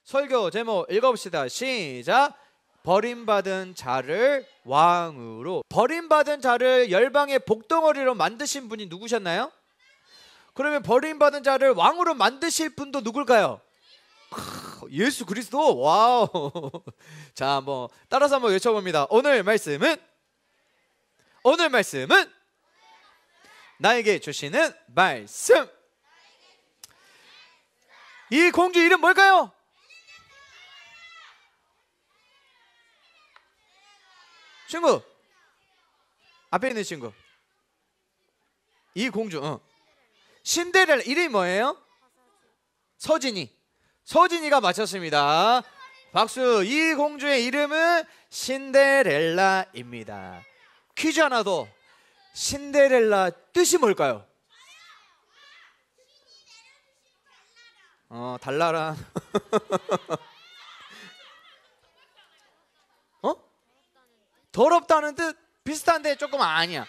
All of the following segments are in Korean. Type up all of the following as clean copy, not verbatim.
설교 제목 읽어봅시다. 시작. 버림받은 자를 왕으로. 버림받은 자를 열방의 복덩어리로 만드신 분이 누구셨나요? 그러면 버림받은 자를 왕으로 만드실 분도 누굴까요? 예수 그리스도. 와우. 자, 한번 따라서 한번 외쳐봅니다. 오늘 말씀은 나에게 주시는 말씀. 이 공주 이름 뭘까요? 친구, 앞에 있는 친구. 이 공주, 신데렐라. 이름이 뭐예요? 서진이가 맞췄습니다. 박수. 이 공주의 이름은 신데렐라입니다. 퀴즈 하나 더. 신데렐라 뜻이 뭘까요? 달라란. 더럽다는 뜻 비슷한데 조금 아니야.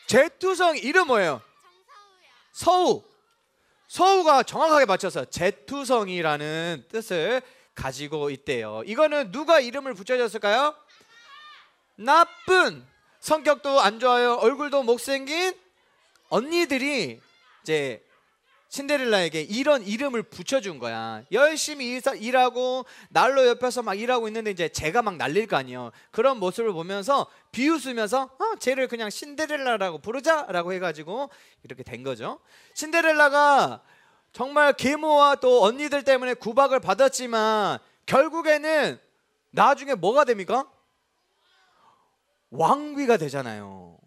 제투성 이름 뭐예요? 서우가 정확하게 맞춰서 제투성이라는 뜻을 가지고 있대요. 이거는 누가 이름을 붙여줬을까요? 나쁜, 성격도 안 좋아요, 얼굴도 못생긴 언니들이 이제 신데렐라에게 이런 이름을 붙여준 거야. 열심히 일하고 난로 옆에서 막 일하고 있는데 이제 쟤가 막 날릴 거 아니에요. 그런 모습을 보면서 비웃으면서 쟤를 그냥 신데렐라라고 부르자라고 해가지고 이렇게 된 거죠. 신데렐라가 정말 계모와 또 언니들 때문에 구박을 받았지만 결국에는 나중에 뭐가 됩니까? 왕비가 되잖아요.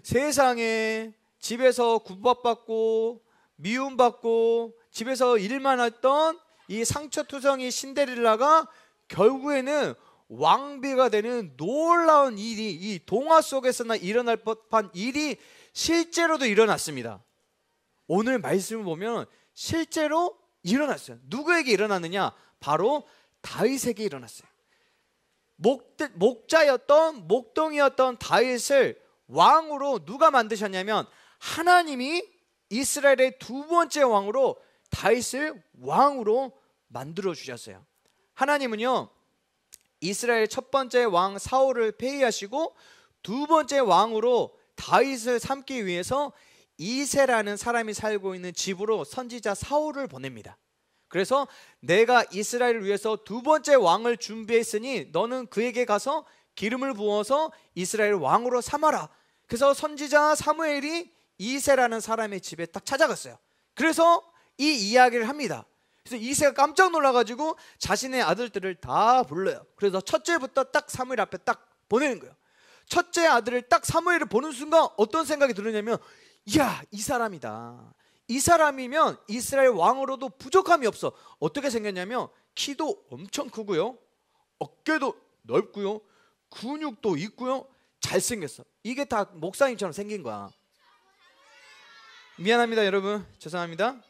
세상에 집에서 구박받고 미움받고 집에서 일만 했던 이 상처투성이 신데렐라가 결국에는 왕비가 되는 놀라운 일이, 이 동화 속에서나 일어날 법한 일이 실제로도 일어났습니다. 오늘 말씀을 보면 실제로 일어났어요. 누구에게 일어났느냐? 바로 다윗에게 일어났어요. 목동이었던 다윗을 왕으로 누가 만드셨냐면 하나님이 이스라엘의 두 번째 왕으로 다윗을 왕으로 만들어 주셨어요. 하나님은요, 이스라엘 첫 번째 왕 사울을 폐위하시고 두 번째 왕으로 다윗을 삼기 위해서 이새라는 사람이 살고 있는 집으로 선지자 사울을 보냅니다. 그래서 내가 이스라엘을 위해서 두 번째 왕을 준비했으니 너는 그에게 가서 기름을 부어서 이스라엘 왕으로 삼아라. 그래서 선지자 사무엘이 이새라는 사람의 집에 딱 찾아갔어요. 그래서 이 이야기를 합니다. 그래서 이새가 깜짝 놀라가지고 자신의 아들들을 다 불러요. 그래서 첫째부터 딱 사무엘 앞에 딱 보내는 거예요. 첫째 아들을 딱 사무엘을 보는 순간 어떤 생각이 들었냐면, 이야, 이 사람이다. 이 사람이면 이스라엘 왕으로도 부족함이 없어. 어떻게 생겼냐면 키도 엄청 크고요, 어깨도 넓고요, 근육도 있고요, 잘생겼어. 이게 다 목사님처럼 생긴 거야. 미안합니다 여러분, 죄송합니다.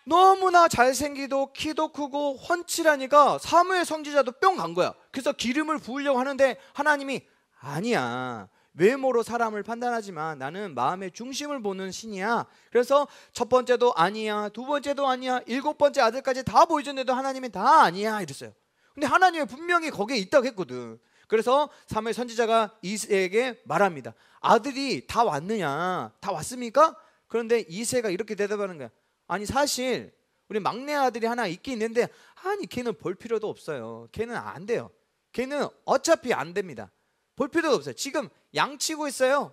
너무나 잘생기고 키도 크고 훤칠하니까 사무엘 선지자도 뿅 간 거야. 그래서 기름을 부으려고 하는데 하나님이 아니야, 외모로 사람을 판단하지만 나는 마음의 중심을 보는 신이야. 그래서 첫 번째도 아니야, 두 번째도 아니야, 일곱 번째 아들까지 다 보여줬는데도 하나님이 다 아니야 이랬어요. 근데 하나님이 분명히 거기에 있다고 했거든. 그래서 사무엘 선지자가 이새에게 말합니다. 아들이 다 왔느냐? 다 왔습니까? 그런데 이새가 이렇게 대답하는 거야. 아니, 사실 우리 막내 아들이 하나 있긴 있는데, 아니 걔는 볼 필요도 없어요. 걔는 안 돼요. 걔는 어차피 안 됩니다. 볼 필요도 없어요. 지금 양치고 있어요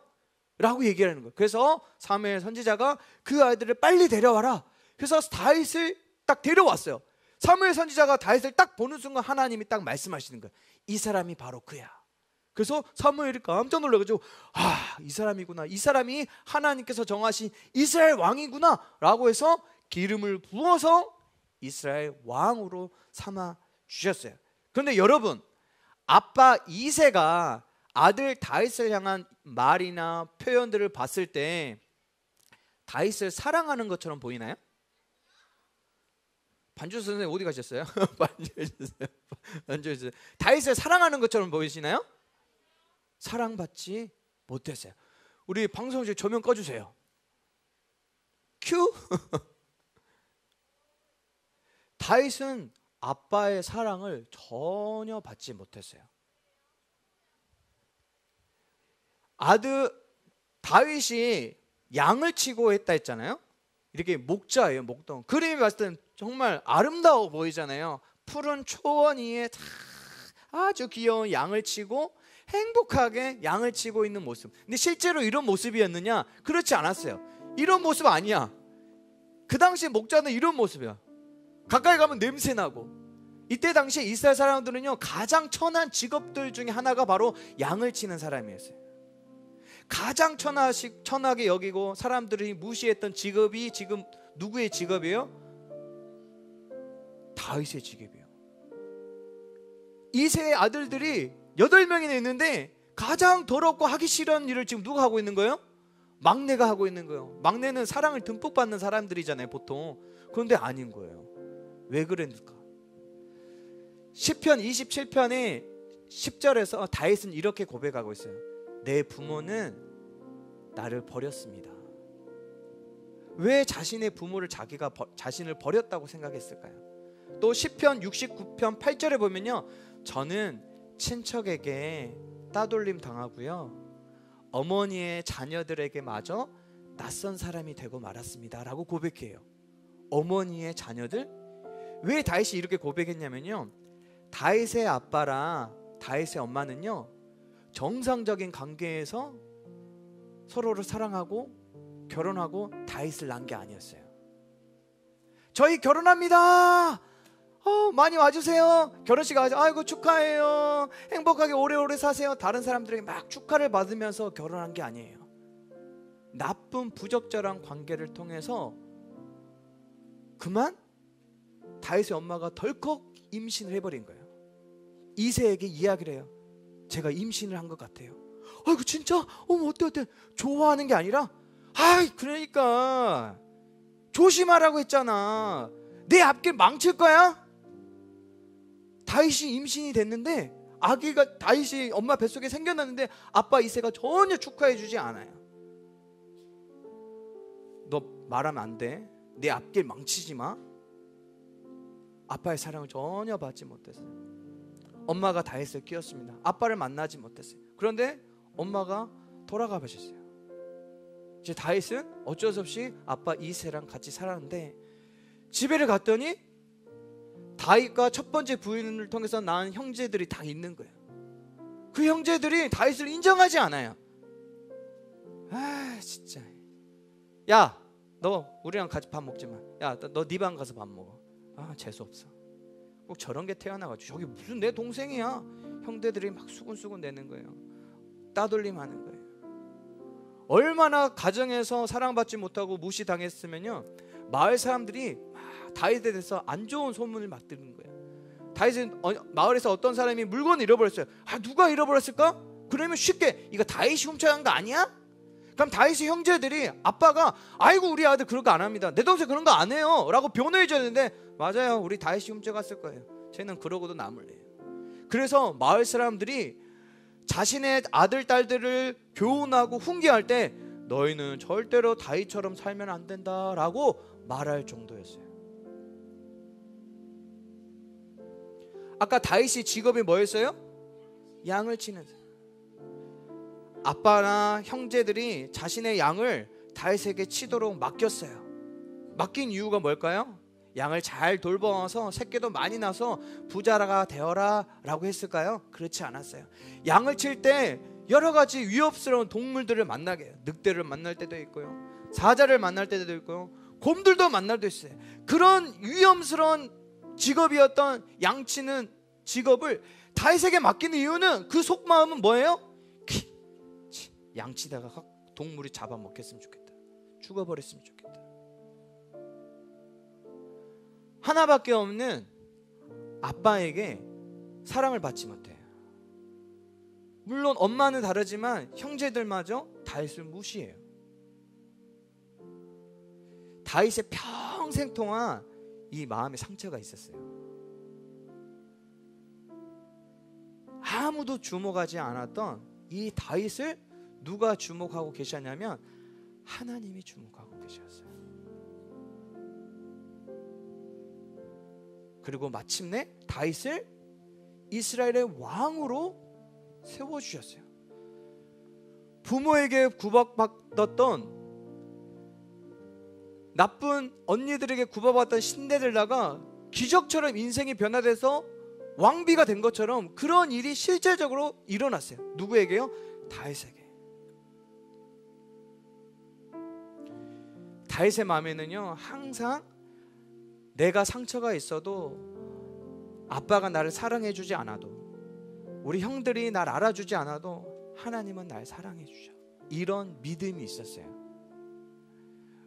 라고 얘기하는 거예요. 그래서 사무엘 선지자가 그 아이들을 빨리 데려와라. 그래서 다윗을 딱 데려왔어요. 사무엘 선지자가 다윗을 딱 보는 순간 하나님이 딱 말씀하시는 거예요. 이 사람이 바로 그야. 그래서 사무엘이 깜짝 놀라가지고, 이 사람이구나, 이 사람이 하나님께서 정하신 이스라엘 왕이구나 라고 해서 기름을 부어서 이스라엘 왕으로 삼아 주셨어요. 그런데 여러분, 아빠 이새가 아들 다윗을 향한 말이나 표현들을 봤을 때 다윗을 사랑하는 것처럼 보이나요? 반주 선생님 어디 가셨어요? 반주해주세요. 다윗을 사랑하는 것처럼 보이시나요? 사랑받지 못했어요. 우리 방송실 조명 꺼주세요. 큐. 다윗은 아빠의 사랑을 전혀 받지 못했어요. 다윗이 양을 치고 했다 했잖아요. 이렇게 목자예요, 목동. 그림이 봤을 때는 정말 아름다워 보이잖아요. 푸른 초원 위에 아주 귀여운 양을 치고 행복하게 양을 치고 있는 모습. 근데 실제로 이런 모습이었느냐? 그렇지 않았어요. 이런 모습 아니야. 그 당시 목자는 이런 모습이야. 가까이 가면 냄새 나고. 이때 당시 이스라엘 사람들은요, 가장 천한 직업들 중에 하나가 바로 양을 치는 사람이었어요. 가장 천하게 여기고 사람들이 무시했던 직업이 지금 누구의 직업이에요? 다윗의 직업이에요. 이세의 아들들이 8명이나 있는데 가장 더럽고 하기 싫은 일을 지금 누가 하고 있는 거예요? 막내가 하고 있는 거예요. 막내는 사랑을 듬뿍 받는 사람들이잖아요, 보통. 그런데 아닌 거예요. 왜 그랬을까? 시편 27편의 10절에서 다윗은 이렇게 고백하고 있어요. 내 부모는 나를 버렸습니다. 왜 자신의 부모를 자신을 버렸다고 생각했을까요? 또 시편 69편 8절에 보면요, 저는 친척에게 따돌림 당하고요, 어머니의 자녀들에게 마저 낯선 사람이 되고 말았습니다 라고 고백해요. 어머니의 자녀들? 왜 다윗이 이렇게 고백했냐면요, 다윗의 아빠랑 다윗의 엄마는요, 정상적인 관계에서 서로를 사랑하고 결혼하고 다윗을 낳은 게 아니었어요. 저희 결혼합니다. 많이 와주세요. 결혼식 와서 아이고 축하해요. 행복하게 오래오래 사세요. 다른 사람들에게 막 축하를 받으면서 결혼한 게 아니에요. 나쁜 부적절한 관계를 통해서 그만 다윗의 엄마가 덜컥 임신을 해버린 거예요. 이새에게 이야기를 해요. 제가 임신을 한 것 같아요. 아이고 진짜? 어머 어때? 좋아하는 게 아니라 그러니까 조심하라고 했잖아. 내 앞길 망칠 거야? 다윗이 임신이 됐는데 아기가 다윗이 엄마 뱃속에 생겨났는데 아빠 이새가 전혀 축하해 주지 않아요. 너 말하면 안 돼. 내 앞길 망치지 마. 아빠의 사랑을 전혀 받지 못했어요. 엄마가 다윗을 키웠습니다. 아빠를 만나지 못했어요. 그런데 엄마가 돌아가 버렸어요. 이제 다윗은 어쩔 수 없이 아빠 이새랑 같이 살았는데 집에를 갔더니 다윗과 첫 번째 부인을 통해서 낳은 형제들이 다 있는 거예요. 그 형제들이 다윗을 인정하지 않아요. 진짜. 야, 너 우리랑 같이 밥 먹지 마. 야, 너 네 방 가서 밥 먹어. 재수 없어. 꼭 저런 게 태어나가지고 저기 무슨 내 동생이야. 형제들이 막 수군수군 대는 거예요. 따돌림 하는 거예요. 얼마나 가정에서 사랑받지 못하고 무시당했으면요, 마을 사람들이 다윗에 대해서 안 좋은 소문을 막 듣는 거예요. 다윗은 마을에서 어떤 사람이 물건을 잃어버렸어요. 누가 잃어버렸을까? 그러면 쉽게 이거 다윗이 훔쳐간 거 아니야? 그럼 다윗의 형제들이 아빠가 아이고 우리 아들 그런 거 안 합니다. 내 동생 그런 거 안 해요 라고 변호해 줬는데 맞아요. 우리 다윗이 훔쳐갔을 거예요. 쟤는 그러고도 남을래요. 그래서 마을 사람들이 자신의 아들 딸들을 교훈하고 훈계할 때 너희는 절대로 다윗처럼 살면 안 된다라고 말할 정도였어요. 아까 다윗이 직업이 뭐였어요? 양을 치는 사람. 아빠나 형제들이 자신의 양을 다윗에게 치도록 맡겼어요. 맡긴 이유가 뭘까요? 양을 잘 돌보아서 새끼도 많이 나서 부자가 되어라 라고 했을까요? 그렇지 않았어요. 양을 칠 때 여러 가지 위협스러운 동물들을 만나게 해요. 늑대를 만날 때도 있고요, 사자를 만날 때도 있고요, 곰들도 만날 때도 있어요. 그런 위험스러운 직업이었던 양치는 직업을 다윗에게 맡기는 이유는 그 속마음은 뭐예요? 양치다가 동물이 잡아먹혔으면 좋겠다. 죽어버렸으면 좋겠다. 하나밖에 없는 아빠에게 사랑을 받지 못해요. 물론 엄마는 다르지만 형제들마저 다윗을 무시해요. 다윗의 평생 동안 이 마음에 상처가 있었어요. 아무도 주목하지 않았던 이 다윗을 누가 주목하고 계셨냐면 하나님이 주목하고 계셨어요. 그리고 마침내 다윗을 이스라엘의 왕으로 세워주셨어요. 부모에게 구박받았던, 나쁜 언니들에게 구박받았던 신데렐라가 기적처럼 인생이 변화돼서 왕비가 된 것처럼 그런 일이 실제적으로 일어났어요. 누구에게요? 다윗에게. 다윗의 마음에는요, 항상 내가 상처가 있어도, 아빠가 나를 사랑해주지 않아도, 우리 형들이 날 알아주지 않아도 하나님은 날 사랑해주셔, 이런 믿음이 있었어요.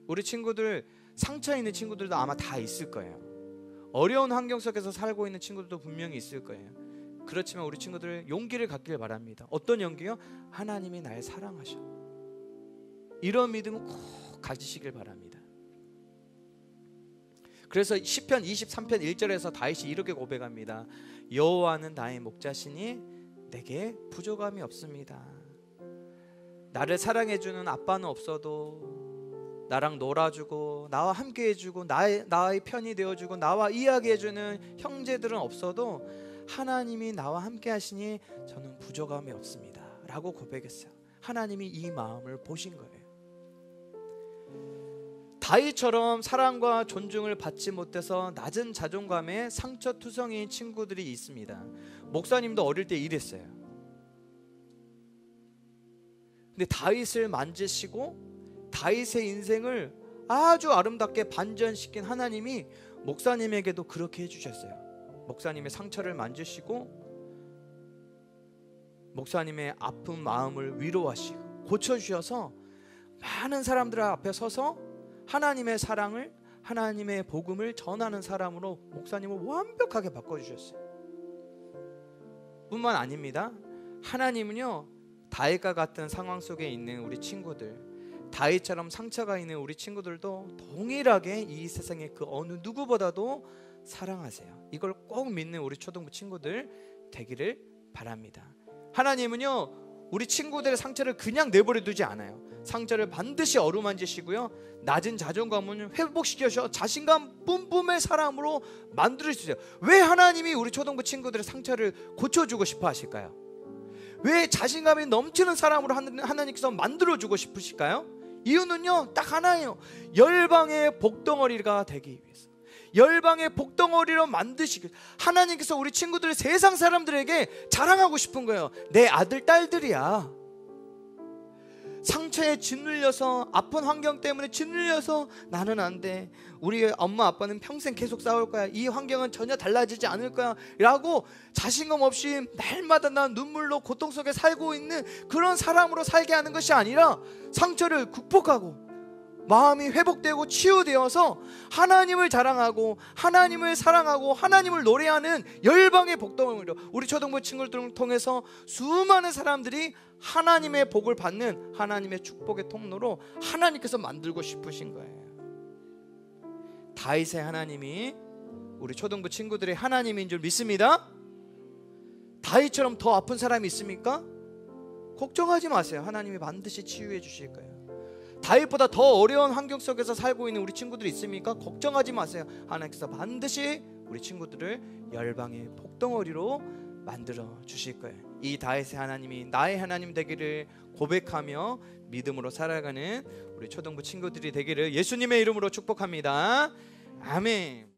우리 친구들, 상처 있는 친구들도 아마 다 있을 거예요. 어려운 환경 속에서 살고 있는 친구들도 분명히 있을 거예요. 그렇지만 우리 친구들 용기를 갖길 바랍니다. 어떤 용기요? 하나님이 날 사랑하셔, 이런 믿음은 꼭 가지시길 바랍니다. 그래서 시편 23편 1절에서 다윗이 이렇게 고백합니다. 여호와는 나의 목자시니 내게 부족함이 없습니다. 나를 사랑해주는 아빠는 없어도, 나랑 놀아주고 나와 함께 해주고 나의 편이 되어주고 나와 이야기해주는 형제들은 없어도 하나님이 나와 함께 하시니 저는 부족함이 없습니다 라고 고백했어요. 하나님이 이 마음을 보신 거예요. 다윗처럼 사랑과 존중을 받지 못해서 낮은 자존감에 상처투성이인 친구들이 있습니다. 목사님도 어릴 때 이랬어요. 근데 다윗을 만지시고 다윗의 인생을 아주 아름답게 반전시킨 하나님이 목사님에게도 그렇게 해주셨어요. 목사님의 상처를 만지시고 목사님의 아픈 마음을 위로하시고 고쳐주셔서 많은 사람들 앞에 서서 하나님의 사랑을, 하나님의 복음을 전하는 사람으로 목사님을 완벽하게 바꿔주셨어요. 뿐만 아닙니다. 하나님은요, 다윗과 같은 상황 속에 있는 우리 친구들, 다윗처럼 상처가 있는 우리 친구들도 동일하게 이 세상의 그 어느 누구보다도 사랑하세요. 이걸 꼭 믿는 우리 초등부 친구들 되기를 바랍니다. 하나님은요, 우리 친구들의 상처를 그냥 내버려 두지 않아요. 상처를 반드시 어루만지시고요, 낮은 자존감은 회복시켜서 자신감 뿜뿜의 사람으로 만들어주세요. 왜 하나님이 우리 초등부 친구들의 상처를 고쳐주고 싶어 하실까요? 왜 자신감이 넘치는 사람으로 하나님께서 만들어주고 싶으실까요? 이유는요, 딱 하나예요. 열방의 복덩어리가 되기 위해서, 열방의 복덩어리로 만드시기, 하나님께서 우리 친구들을 세상 사람들에게 자랑하고 싶은 거예요. 내 아들 딸들이야. 상처에 짓눌려서, 아픈 환경 때문에 짓눌려서 나는 안 돼, 우리 엄마 아빠는 평생 계속 싸울 거야, 이 환경은 전혀 달라지지 않을 거야 라고 자신감 없이 날마다 난 눈물로 고통 속에 살고 있는 그런 사람으로 살게 하는 것이 아니라, 상처를 극복하고 마음이 회복되고 치유되어서 하나님을 자랑하고 하나님을 사랑하고 하나님을 노래하는 열방의 복덩어리로 우리 초등부 친구들을 통해서 수많은 사람들이 하나님의 복을 받는 하나님의 축복의 통로로 하나님께서 만들고 싶으신 거예요. 다윗의 하나님이 우리 초등부 친구들의 하나님인 줄 믿습니다. 다윗처럼 더 아픈 사람이 있습니까? 걱정하지 마세요. 하나님이 반드시 치유해 주실 거예요. 다윗보다 더 어려운 환경 속에서 살고 있는 우리 친구들이 있습니까? 걱정하지 마세요. 하나님께서 반드시 우리 친구들을 열방의 복덩어리로 만들어 주실 거예요. 이 다윗의 하나님이 나의 하나님 되기를 고백하며 믿음으로 살아가는 우리 초등부 친구들이 되기를 예수님의 이름으로 축복합니다. 아멘.